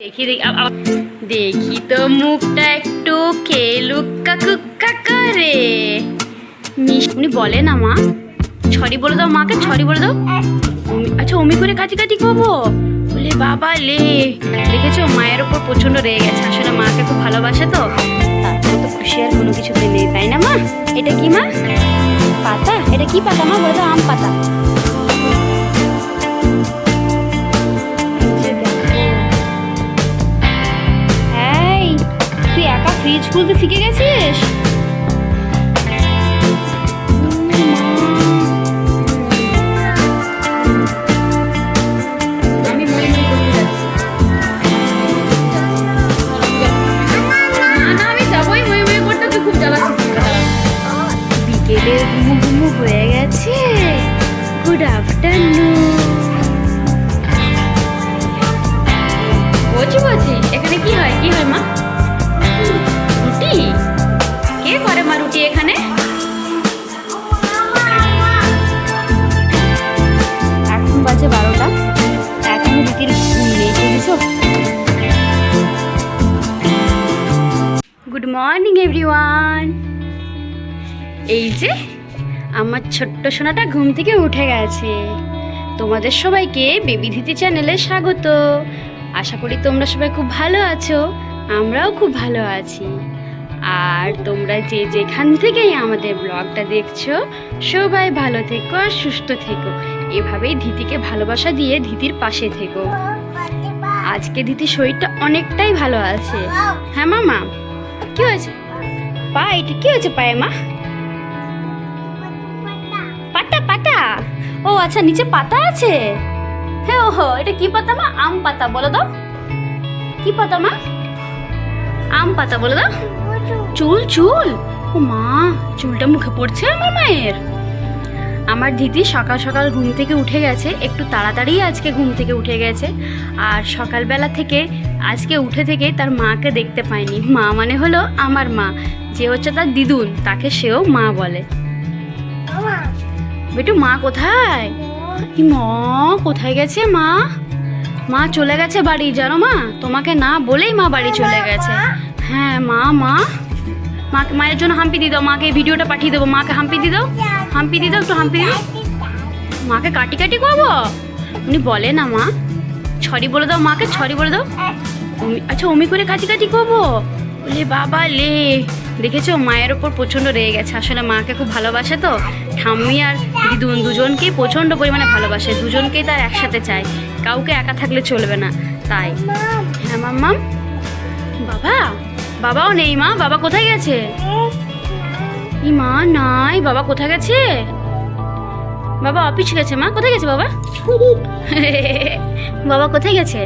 দেখি দেখি তো মুখটা একটু খেলুক্কা কুক্কা করে। উনি বলে না মা, ছড়ি বলে দাও মাকে, ছড়ি বলে দাও। আচ্ছা অমি করে কাটি কাটি খাবো বলে বাবা লে। দেখেছো মায়ের ওপর প্রচন্ড রেগে গেছে, আসলে মাকে খুব ভালোবাসে তো, তারপরে তো খুশি আর কোনো কিছুতে নেই, তাই না মা? এটা কি মা? পাতা? এটা কি পাতা মা বলে দাও? আম পাতা। তুই একা ফ্রিজ খুলতে শিখে গেছিস? আমি মই মই করতে যাচ্ছি। না আমি যাবোই মই মই করতে, তুই খুব জ্বালাচ্ছিস। বিকেলের ঘুমু ঘুমু হয়ে গেছে। Good afternoon. বলছি এখানে কি হয়? কি হয় মা? রুটি? কে করে মা রুটি এখানে? এখন বাজে 12টা, এখন রুটির নেই বুঝেছো। Good morning everyone. এই যে আমার ছোট্ট সোনাটা ঘুম থেকে উঠে গেছে। তোমাদের সবাইকে বেবি ধিতি চ্যানেলে স্বাগত। আশা করি তোমরা সবাই খুব ভালো আছো, আমরাও খুব ভালো আছি। আর তোমরা যে যেখান থেকেই আমাদের ব্লগটা দেখছো সবাই ভালো থেকো আর সুস্থ থেকো। এভাবেই ধিতিকে ভালোবাসা দিয়ে ধিতির পাশে থেকো। আজকে ধিতির শরীরটা অনেকটাই ভালো আছে। হ্যাঁ মামা, কি হয়েছে? পায়ে কি হয়েছে পায়ে মা? পাতা পাতা? ও আচ্ছা, নিচে পাতা আছে। হ্যাঁ ওহো, এটা কি পাতা মা? আম পাতা বলে দাও। কি পাতা মা? আম পাতা বলে দাও। চুল চুল? ও মা, চুলটা মুখে পড়ছে আমার মায়ের। আমার দিদি সকাল সকাল ঘুম থেকে উঠে গেছে, একটু তাড়াতাড়ি আজকে ঘুম থেকে উঠে গেছে। আর সকালবেলা থেকে আজকে উঠে থেকে তার মাকে দেখতে পায়নি। মা মানে হলো আমার মা, যে হচ্ছে তার দিদুন, তাকে সেও মা বলে। বেটু মা কোথায়? মা কোথায় গেছে? মা মা চলে গেছে বাড়ি, জানো মা? তোমাকে না বলেই মা বাড়ি চলে গেছে। হ্যাঁ মা মাকে মায়ের জন্য হাম্পি দিয়ে দাও। মাকে ভিডিওটা পাঠিয়ে দেবো। মাকে হাম্পি দিয়ে দাও, হাম্পি দিয়ে দাও, একটু হাম্পি দিয়ে দাও। মাকে কাটি কাটি করবো? উনি বলে না মা, ছড়ি বলে দাও মাকে, ছড়ি বলে দাও। আচ্ছা অমি করে কাটি কাটি করবো বলে বাবা লে। দেখেছো মায়ের ওপর প্রচন্ড রেগে গেছে, আসলে মাকে খুব ভালোবাসে তো। ঠাম্মি আর দিদুন দুজনকেই প্রচন্ড পরিমাণে ভালোবাসে, দুজনকেই তার একসাথে চায়, কাউকে একা থাকলে চলবে না তাই। হ্যাঁ মাম্মাম। বাবাও নেই মা, বাবা কোথায় গেছে? ই মা নাই, বাবা কোথায় গেছে? বাবা অফিস গেছে। মা কোথায় গেছে বাবা? বাবা কোথায় গেছে?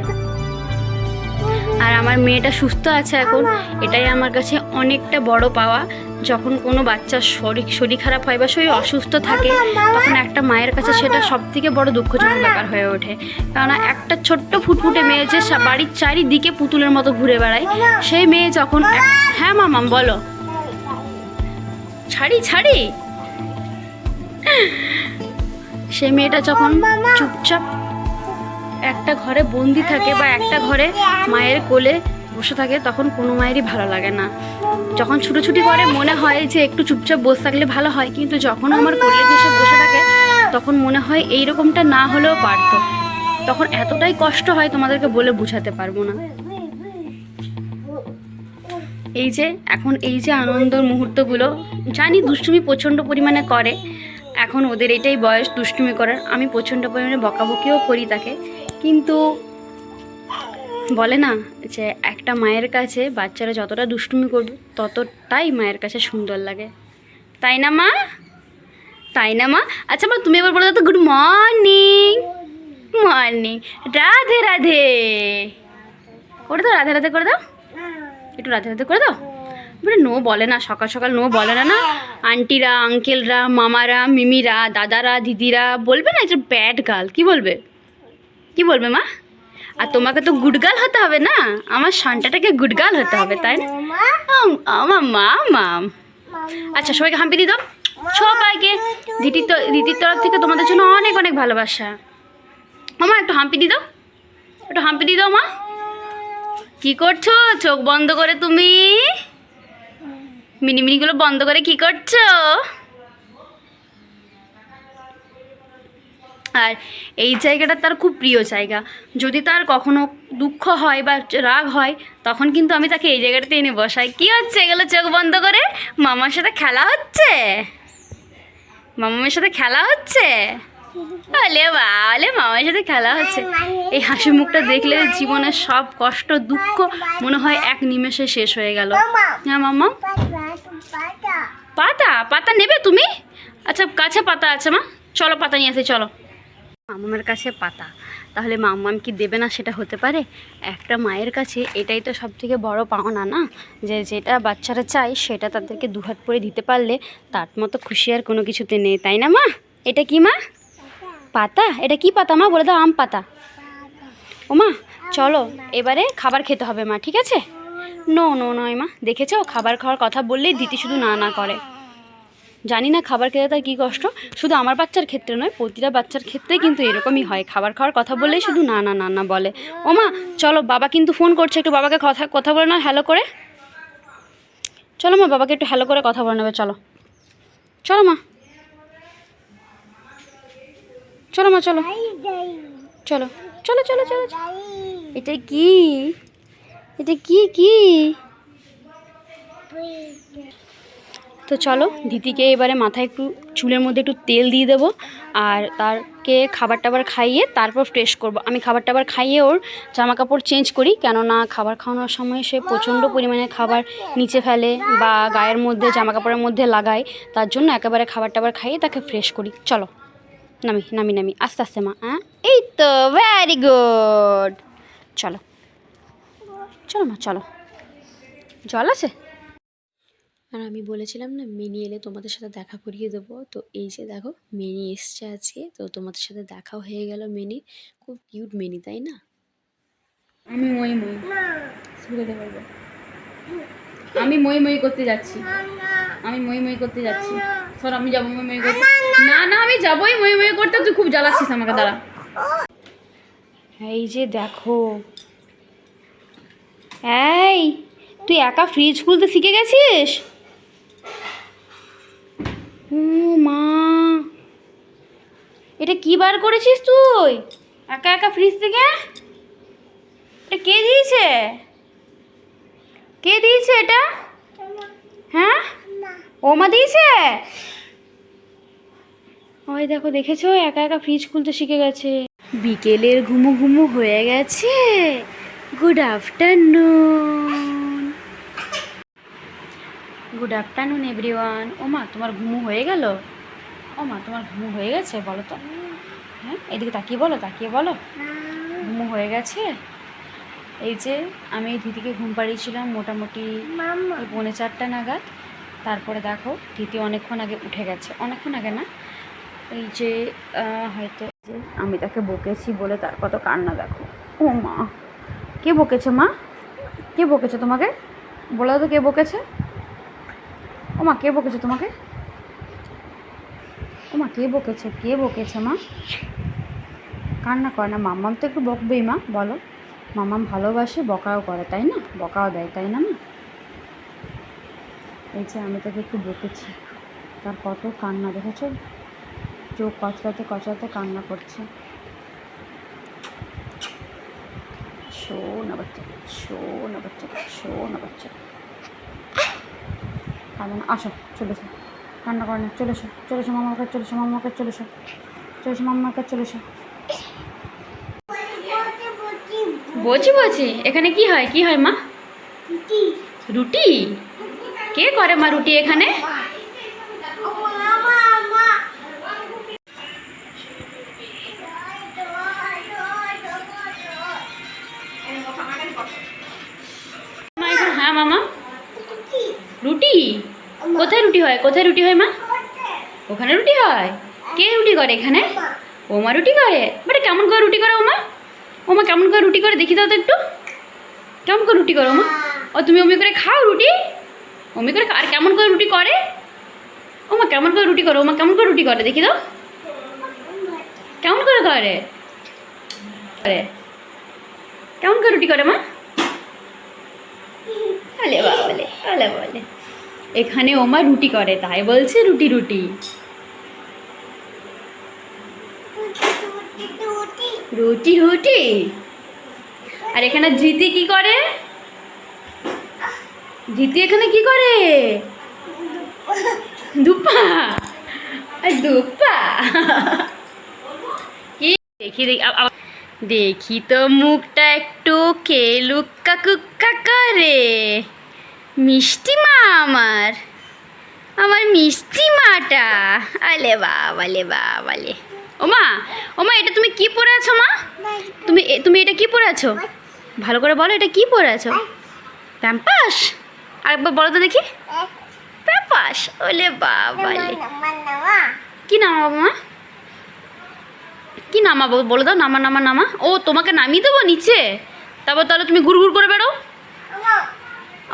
আর আমার মেয়েটা সুস্থ আছে এখন, এটাই আমার কাছে অনেকটা বড় পাওয়া। যখন কোনো বাচ্চার শরীর খারাপ হয় বা শরীর অসুস্থ থাকে, তখন একটা মায়ের কাছে সেটা সব থেকে বড় দুঃখজনক ব্যাপার হয়ে ওঠে। কারণ একটা ছোট্ট ফুটফুটে মেয়ে যে বাড়ির চারিদিকে পুতুলের মতো ঘুরে বেড়ায়, সেই মেয়ে যখন হ্যাঁ মামাম বলো। ছাড়ি সেই মেয়েটা যখন চুপচাপ একটা ঘরে বন্দি থাকে বা একটা ঘরে মায়ের কোলে বসে থাকে, তখন কোনো মায়েরই ভালো লাগে না। যখন ছুটোছুটি করে মনে হয় যে একটু চুপচাপ বসে থাকলে ভালো হয়, কিন্তু যখন আমার কোলে ঘেঁষে বসে থাকে তখন মনে হয় এইরকমটা না হলেও পারতো। তখন এতটাই কষ্ট হয় তোমাদেরকে বলে বোঝাতে পারবো না। এই যে আনন্দের মুহূর্তগুলো, জানি দুষ্টুমি প্রচণ্ড পরিমাণে করে, এখন ওদের এটাই বয়স দুষ্টুমি করার। আমি প্রচণ্ড পরিমাণে বকাবকিও করি তাকে, কিন্তু বলে না যে একটা মায়ের কাছে বাচ্চারা যতটা দুষ্টুমি করবে ততটাই মায়ের কাছে সুন্দর লাগে, তাই না মা? আচ্ছা মা তুমি এবার বলে দাও তো গুড মর্নিং। রাধে রাধে করে দাও, রাধে রাধে করে দাও, একটু রাধে রাধে করে দাও। বলে নো বলে না, সকাল সকাল নো বলে না। আন্টিরা, আঙ্কেলরা, মামারা, মিমিরা, দাদারা, দিদিরা বলবে না এটা ব্যাড গার্ল। কি বলবে মা? আর তোমাকে তো গুড গার্ল হতে হবে না, আমার শান্তাটাকে গুড গার্ল হতে হবে, তাই না? আমার মা। আচ্ছা সবাইকে হাম্পি দিয়ে দাও, সবাইকে। দিদির তরফ থেকে তোমাদের জন্য অনেক অনেক ভালোবাসা। মামা একটু হাম্পি দিয়ে দাও, মা। কি করছো চোখ বন্ধ করে তুমি? মিনিমিনিগুলো বন্ধ করে কি করছো? আর এই জায়গাটা তার খুব প্রিয় জায়গা। যদি তার কখনো দুঃখ হয় বা রাগ হয়, তখন কিন্তু আমি তাকে এই জায়গাটাতে এনে বসাই। কি হচ্ছে এগুলো চোখ বন্ধ করে? মামার সাথে খেলা হচ্ছে? মামার সাথে খেলা হচ্ছে? আলে বালে মামার সাথে খেলা হচ্ছে। এই হাসি মুখটা দেখলে জীবনের সব কষ্ট দুঃখ মনে হয় এক নিমেষে শেষ হয়ে গেল। হ্যাঁ মামা, পাতা পাতা নেবে তুমি? আচ্ছা কাছে পাতা আছে মা, চলো পাতা নিয়ে আসি চলো। মামার কাছে পাতা, তাহলে মাম্মাম কি দেবে না? সেটা হতে পারে? একটা মায়ের কাছে এটাই তো সব থেকে বড় পাওনা না, যে যেটা বাচ্চারা চায় সেটা তাদেরকে দুহাত পরে দিতে পারলে তার মতো খুশি আর কোনো কিছুতে নেই, তাই না মা? এটা কি মা? পাতা? এটা কি পাতা মা বলে দাও? আম পাতা। ও মা চলো এবারে খাবার খেতে হবে মা, ঠিক আছে? নো নো নয় মা, দেখেছো খাবার খাওয়ার কথা বললেই দিতি শুধু না না করে। জানি না খাবার খেতে তার কী কষ্ট, শুধু আমার বাচ্চার ক্ষেত্রে নয়, প্রতিটা বাচ্চার ক্ষেত্রেই কিন্তু এরকমই হয়, খাবার খাওয়ার কথা বললেই শুধু না না না না বলে। ও মা চলো, বাবা কিন্তু ফোন করছে, একটু বাবাকে কথা বলে নাও হ্যালো করে। চলো মা, বাবাকে একটু হ্যালো করে কথা বলে নেবে, চলো চলো মা, চলো মা চলো চলো চলো চলো চলো। এটা কি? এটা কি কি? তো চলো দিদিকে এবারে মাথায় একটু চুলের মধ্যে একটু তেল দিয়ে দেবো, আর তারকে খাবার টাবার খাইয়ে তারপর ফ্রেশ করব। আমি খাবার টাবার খাইয়ে ওর জামা কাপড় চেঞ্জ করি, কেননা খাবার খাওয়ানোর সময় সে প্রচণ্ড পরিমাণে খাবার নিচে ফেলে বা গায়ের মধ্যে জামা কাপড়ের মধ্যে লাগায়, তার জন্য একেবারে খাবার টাবার খাইয়ে তাকে ফ্রেশ করি। চলো নামি নামি নামি, আস্তে আস্তে মা। হ্যাঁ এই তো, ভেরি গুড। চলো চলো মা চলো। জল আছে? আর আমি বলেছিলাম না মিনি এলে তোমাদের সাথে দেখা করিয়ে দেবো, তো এই যে দেখো মিনি এসছে আজকে, তো তোমাদের সাথে দেখাও হয়ে গেল। মিনি খুব কিউট মিনি, তাই না? আমি মই মই শুরুতে বলবো, আমি মই মই করতে যাচ্ছি, আমি মই মই করতে যাচ্ছি। সর, আমি যাবো মই মই করতে। না না আমি যাবোই মই মই করতে, তুই খুব জ্বালাচ্ছিস আমাকে, দাঁড়া। এই যে দেখো, এই তুই একা ফ্রিজ খুলতে শিখে গেছিস? মা, এটা কি বার করেছিস তুই একা একা ফ্রিজ থেকে? এটা কে দিয়েছে? কে দিয়েছে এটা? হ্যাঁ ওমা দিয়েছে? ওই দেখো, দেখেছো একা একা ফ্রিজ খুলতে শিখে গেছে। বিকেলের ঘুমু ঘুমু হয়ে গেছে। Good afternoon, good afternoon everyone. ওমা তোমার ঘুমু হয়ে গেল? ওমা তোমার ঘুমু হয়ে গেছে বলো তো? হ্যাঁ এদিকে তাকিয়ে বলো, তাকিয়ে বলো ঘুমু হয়ে গেছে। এই যে আমি দিদিকে ঘুম পাড়িয়েছিলাম মোটামুটি 4:45 নাগাদ। তারপরে দেখো দিদি অনেকক্ষণ আগে উঠে গেছে, অনেকক্ষণ আগে না, এই যে হয়তো যে আমি তাকে বকেছি বলে তার কত কান্না দেখো। ও মা, কে বকেছে মা? কে বকেছে তোমাকে? বলে তো কে বকেছে? ও মা কে বকেছে তোমাকে? ও মা কে বকেছে? কে বকেছে মা? কান্না করে না, মাম্মাম তো একটু বকবেই মা, বলো। মাম্মাম ভালোবাসে, বকাও করে তাই না, বকাও দেয় তাই না মা? এই যে আমি তাকে একটু বকেছি, তার কত কান্না দেখেছো, চোখ কচলাতে কচলাতে কান্না করছে। শোনা বাচ্চা, শোনা বাচ্চা, শোনা বাচ্চা। আসো চলেছো, কান্না করে না, চলেছো চলেছো মামার কাছে, চলেছো মামার কাছে, চলেছো চলেছো মামার কাছে, চলেছো। বলছি বলছি, এখানে কি হয়? কি হয় মা? রুটি? কে করে মা রুটি এখানে? হ্যাঁ মামা, রুটি কোথায় রুটি হয়? কোথায় রুটি হয় মা? ওখানে রুটি হয়? কে রুটি করে এখানে? ওমা রুটি করে? বাট কেমন করে রুটি করে ওমা? ওমা কেমন করে রুটি করে দেখি দাও তো একটু, কেমন করে রুটি করো ওমা? ও তুমি অমনি করে খাও রুটি? অমনি করে আর কেমন করে রুটি করে? ওমা কেমন করে রুটি করো? ওমা কেমন করে রুটি করে দেখি দাও, কেমন করে করে? কেমন করে রুটি করে মা? বলে বলে এখানে ওমা রুটি করে, তাই বলছে রুটি রুটি রুটি রুটি। আর এখানে ধৃতি কি করে? ধৃতি এখানে কি করে? দুপা দুপা কি দেখি দেখি দেখি তো মুখটা একটু কে লুক্কা কুক্কা করে। মিষ্টি মা আমার, আমার মিষ্টি মাটা। আলে বাবালে বাবালে। ওমা ওমা এটা তুমি কি পরে আছো মা? তুমি এটা কি পরে আছো? ভালো করে বলো, এটা কি পরে আছো? প্যাম্পাস? আরেকবার বলো তো দেখি। প্যাম্পাস? ওলে বাবালে। কি নামাবো মা? কি নামাবো বলে দাও। নামা নামা নামা। ও তোমাকে নামিয়ে দেবো নিচে? তারপর তাহলে তুমি ঘুর ঘুর করে বেরো।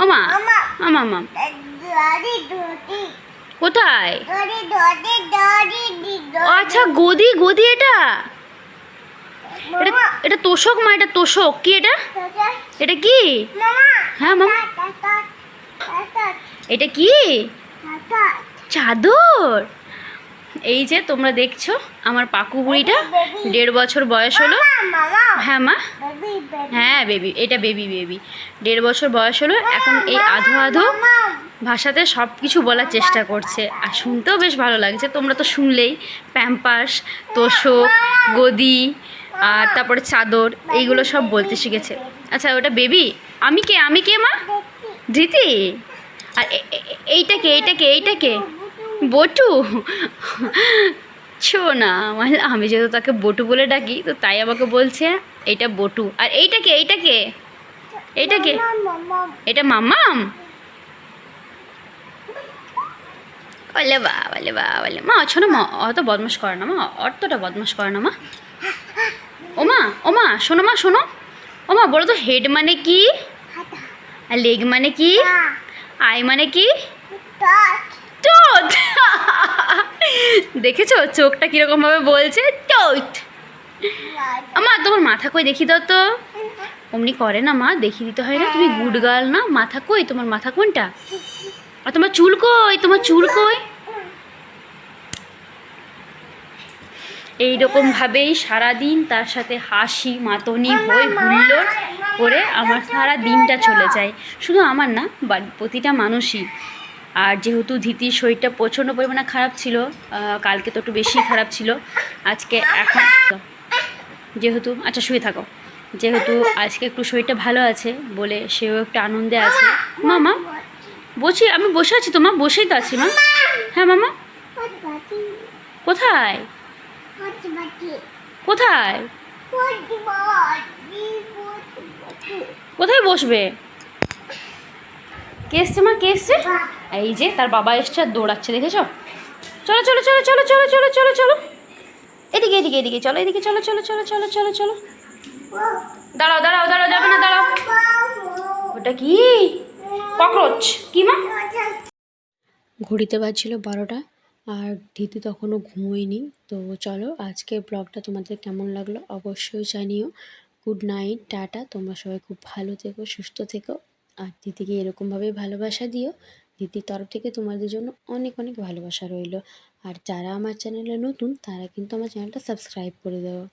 ওমা আমা মা কোথায়? আচ্ছা গদি গদি। এটা এটা এটা তোষক মা, এটা তোষক। কি এটা? এটা কি? হ্যাঁ মামা এটা কি? চাদর। এই যে তোমরা দেখছো আমার পাকু বুড়িটা 1.5 বছর বয়স হলো। হ্যাঁ মা, হ্যাঁ বেবি, এটা বেবি বেবি 1.5 বছর বয়স হলো। এখন এই আধো আধো ভাষাতে সব কিছু বলার চেষ্টা করছে, আর শুনতেও বেশ ভালো লাগছে। তোমরা তো শুনলেই প্যাম্পাস, তোষক, গদি আর তারপরে চাদর এইগুলো সব বলতে শিখেছে। আচ্ছা ওটা বেবি। আমি কে? আমি কে মা? ধৃতি। আর এইটাকে এইটাকে এইটাকে বটু। শোনা আমি যেহেতু তাকে বটু বলে ডাকি, তো তাই আমাকে বলছে এটা বটু। আর এইটাকে এইটাকে এইটাকে এটা মাম্মাম। বলে বা বলে বা বলে মা শোনো মা, অত বদমাস করে না মা, অতটা বদমাস করে না মা। ওমা শোনো মা শোনো। ওমা বলো তো হেড মানে কি? আর লেগ মানে কি? আই মানে কি? টোট। দেখেছো চোখটা কিরকম ভাবে বলছে? টোট। আমা তোমার মাথা কই দেখি দাও তো। অমনি করে না মা, দেখিয়ে দিতে হয় না? তুমি গুড গার্ল না? মাথা কই তোমার? মাথা কোনটা? আর তোমার চুল কই? তোমার চুল কই? এইরকম ভাবেই সারাদিন তার সাথে হাসি মাতনি হই হুল্লোড় করে আমার সারা দিনটা চলে যায়। শুধু আমার না, বাড়ির প্রতিটা মানুষই। আর যেহেতু ধৃতির শরীরটা প্রচণ্ড পরিমাণে খারাপ ছিল, কালকে তো একটু বেশি খারাপ ছিল, আজকে এখন যেহেতু আচ্ছা শুয়ে থাকো, যেহেতু আজকে একটু শরীরটা ভালো আছে বলে সেও একটু আনন্দে আছে। মামা বসি, আমি বসে আছি তো মা, বসেই তো আছি মা। হ্যাঁ মামা কোথায়? কোথায় কোথায় বসবে? কে এসছে মা? কে এসছে? এই যে তার বাবা এসছে আর দৌড়াচ্ছে, দেখেছো? চলো চলো চলো চলো চলো চলো চলো চলো এদিকে এদিকে এদিকে চলো, এদিকে চলো চলো চলো চলো চলো চলো। দাঁড়াও দাঁড়াও দাঁড়াও, যাবে না, দাঁড়াও। ওটা কি? ককরোচ? কি মা? ঘড়িতে বাজছিল 12টা আর ধৃতি তখনও ঘুমোয়নি। তো চলো আজকের ব্লগটা তোমাদের কেমন লাগলো অবশ্যই জানিও। Good night, tata. তোমরা সবাই খুব ভালো থেকো, সুস্থ থেকো, আর দিদিকে এরকমভাবেই ভালোবাসা দিও। দিদির তরফ থেকে তোমাদের জন্য অনেক অনেক ভালোবাসা রইলো। আর যারা আমার চ্যানেলে নতুন তারা কিন্তু আমার চ্যানেলটা সাবস্ক্রাইব করে দেবো।